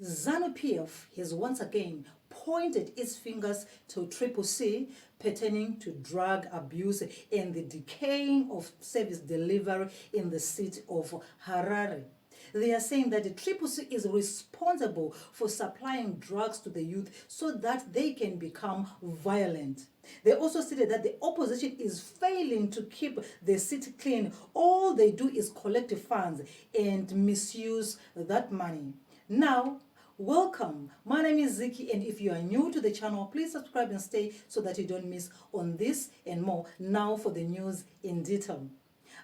ZANU-PF has once again pointed its fingers to CCC pertaining to drug abuse and the decaying of service delivery in the city of Harare. They are saying that the CCC is responsible for supplying drugs to the youth so that they can become violent. They also stated that the opposition is failing to keep the city clean. All they do is collect funds and misuse that money. Now, welcome. My name is Ziki, and if you are new to the channel, please subscribe and stay so that you don't miss on this and more. Now for the news in detail.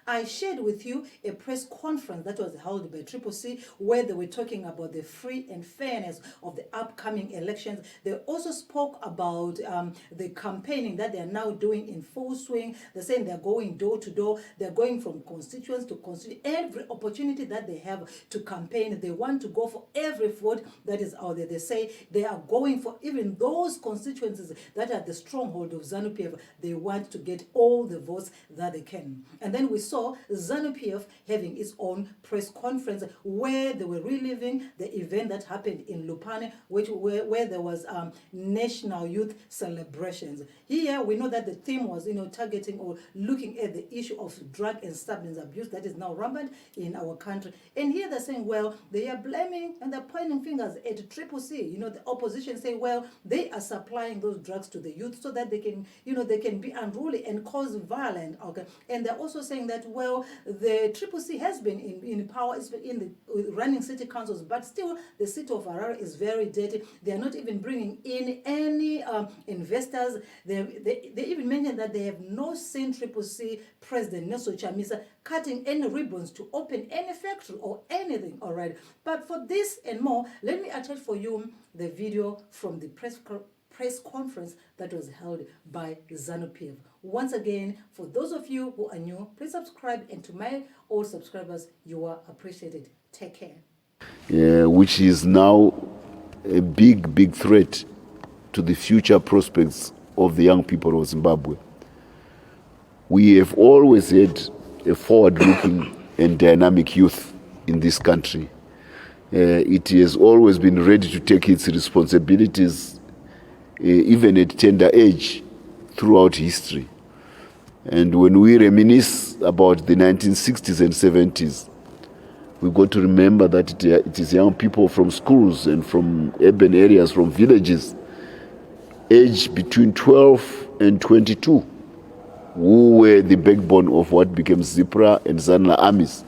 I shared with you a press conference that was held by CCC where they were talking about the free and fairness of the upcoming elections. They also spoke about the campaigning that they are now doing in full swing. They're saying they're going door to door. They're going from constituents to constituents. Every opportunity that they have to campaign, they want to go for every vote that is out there. They say they are going for even those constituencies that are the stronghold of ZANU-PF. They want to get all the votes that they can. And then we saw ZANU-PF having its own press conference where they were reliving the event that happened in Lupane, where there was national youth celebrations. Here we know that the theme was targeting or looking at the issue of drug and substance abuse that is now rampant in our country. And here they're saying, well, they are blaming and they're pointing fingers at CCC. The opposition say, well, they are supplying those drugs to the youth so that they can they can be unruly and cause violence. Okay, and they're also saying that, well, the CCC has been in power, it's been in the running city councils, but still the city of Harare is very dirty. They are not even bringing in any investors. They even mentioned that they have not seen CCC President Nelson Chamisa cutting any ribbons to open any factory or anything. All right, but for this and more, let me attach for you the video from the press conference that was held by ZANU-PF. Once again, for those of you who are new, please subscribe, and to my old subscribers, you are appreciated. Take care. Which is now a big threat to the future prospects of the young people of Zimbabwe. We have always had a forward-looking and dynamic youth in this country. It has always been ready to take its responsibilities even at tender age throughout history. And when we reminisce about the 1960s and 70s, we've got to remember that it is young people from schools and from urban areas, from villages, aged between 12 and 22, who were the backbone of what became ZIPRA and ZANU armies.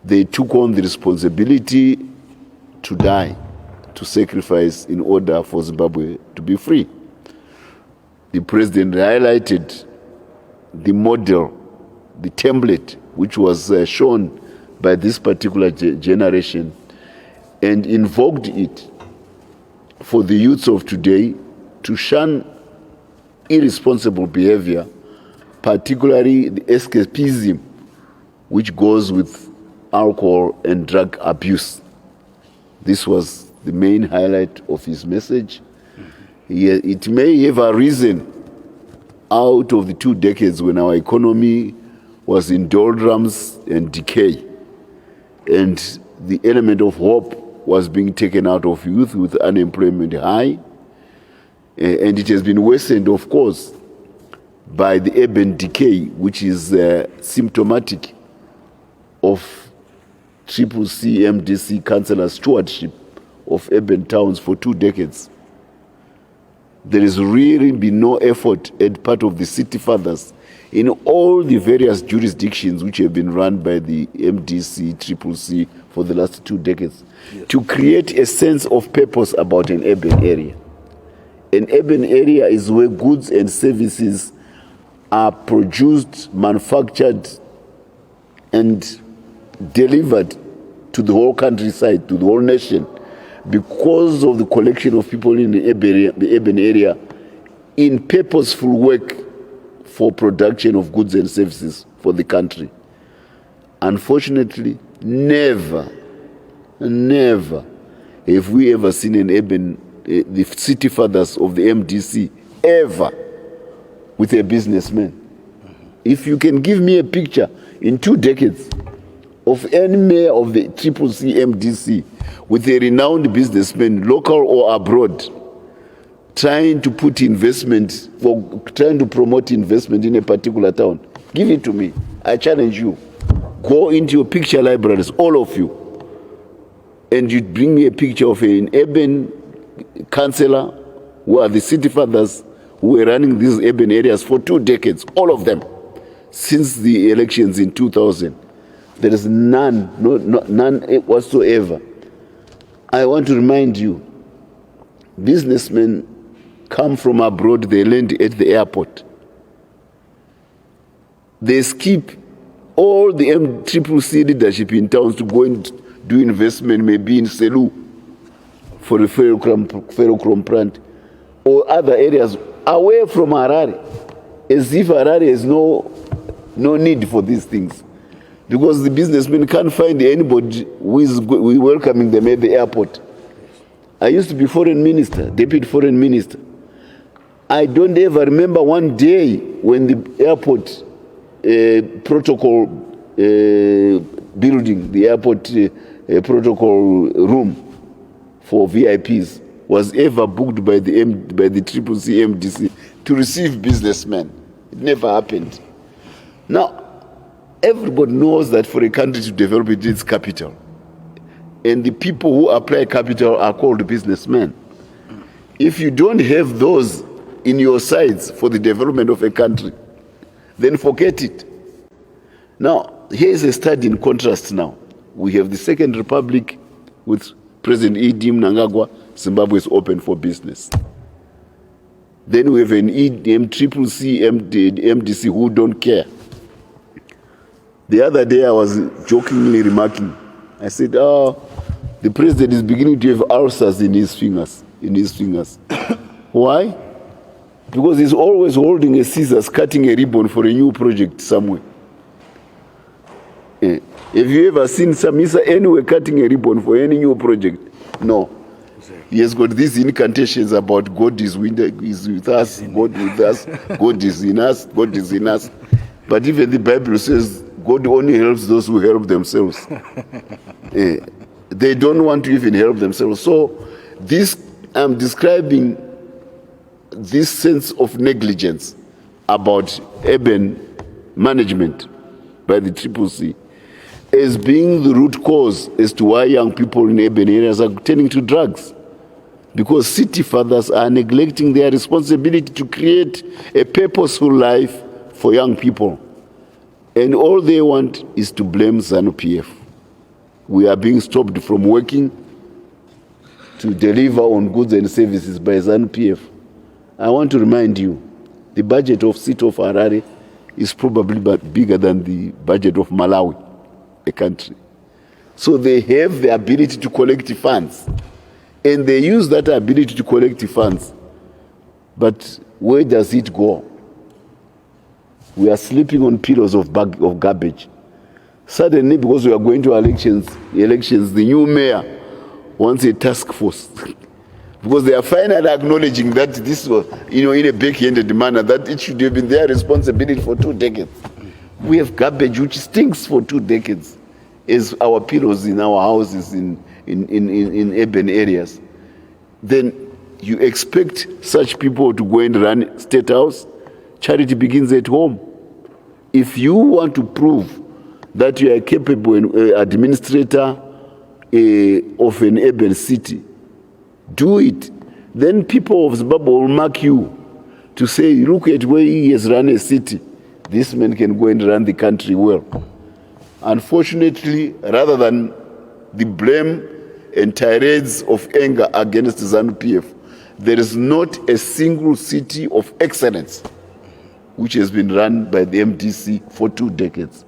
They took on the responsibility to die, to sacrifice in order for Zimbabwe to be free. The president highlighted the model, the template, which was shown by this particular generation, and invoked it for the youths of today to shun irresponsible behavior, particularly the escapism which goes with alcohol and drug abuse. This was the main highlight of his message. It may have arisen out of the 2 decades when our economy was in doldrums and decay, and the element of hope was being taken out of youth with unemployment high, and it has been worsened, of course, by the urban decay, which is symptomatic of CCC MDC councillor stewardship of urban towns for 2 decades. There has really been no effort at part of the city fathers in all the various jurisdictions which have been run by the MDC, CCC for the last 2 decades, to create a sense of purpose about an urban area. An urban area is where goods and services are produced, manufactured, and delivered to the whole countryside, to the whole nation, because of the collection of people in the urban area in purposeful work for production of goods and services for the country. Unfortunately, never have we ever seen an urban, the city fathers of the MDC ever with a businessman. If you can give me a picture in 2 decades of any mayor of the CCC MDC with a renowned businessman, local or abroad, trying to put investment, trying to promote investment in a particular town. Give it to me. I challenge you. Go into your picture libraries, all of you, and you bring me a picture of an urban councillor who are the city fathers who were running these urban areas for 2 decades, all of them, since the elections in 2000. There is none, none whatsoever. I want to remind you, businessmen come from abroad, they land at the airport. They skip all the CCC leadership in towns to go and do investment, maybe in Selu for the ferrochrome plant or other areas away from Harare, as if Harare has no need for these things. Because the businessmen can't find anybody who is welcoming them at the airport. I used to be foreign minister, deputy foreign minister. I don't ever remember one day when the airport protocol building, the airport protocol room for VIPs was ever booked by the CCC MDC to receive businessmen. It never happened. Now, everybody knows that for a country to develop, it needs capital. And the people who apply capital are called businessmen. If you don't have those in your sights for the development of a country, then forget it. Now, here is a study in contrast now. We have the Second Republic with President Idi Mnangagwa. Zimbabwe is open for business. Then we have an CCC MDC who don't care. The other day I was jokingly remarking, I said, the president is beginning to have ulcers in his fingers. Why? Because he's always holding a scissors, cutting a ribbon for a new project somewhere. Have you ever seen Samisa anywhere cutting a ribbon for any new project? No. He has got these incantations about God is with us, God with us, God is in us, God is in us. But even the Bible says God only helps those who help themselves. They don't want to even help themselves. So this, I'm describing this sense of negligence about urban management by the CCC as being the root cause as to why young people in urban areas are turning to drugs. Because city fathers are neglecting their responsibility to create a purposeful life for young people. And all they want is to blame ZANU-PF. We are being stopped from working to deliver on goods and services by ZANU-PF. I want to remind you, the budget of city of Harare is probably bigger than the budget of Malawi, a country. So they have the ability to collect funds. And they use that ability to collect funds. But where does it go? We are sleeping on pillows of garbage. Suddenly, because we are going to elections, the new mayor wants a task force. Because they are finally acknowledging that this was, in a back-handed manner, that it should have been their responsibility for 2 decades. We have garbage which stinks for 2 decades as our pillows in our houses in urban areas. Then you expect such people to go and run State House? Charity begins at home. If you want to prove that you are a capable administrator of an urban city, do it. Then people of Zimbabwe will mark you to say, look at where he has run a city. This man can go and run the country well. Unfortunately, rather than the blame and tirades of anger against ZANU-PF, there is not a single city of excellence which has been run by the MDC for 2 decades.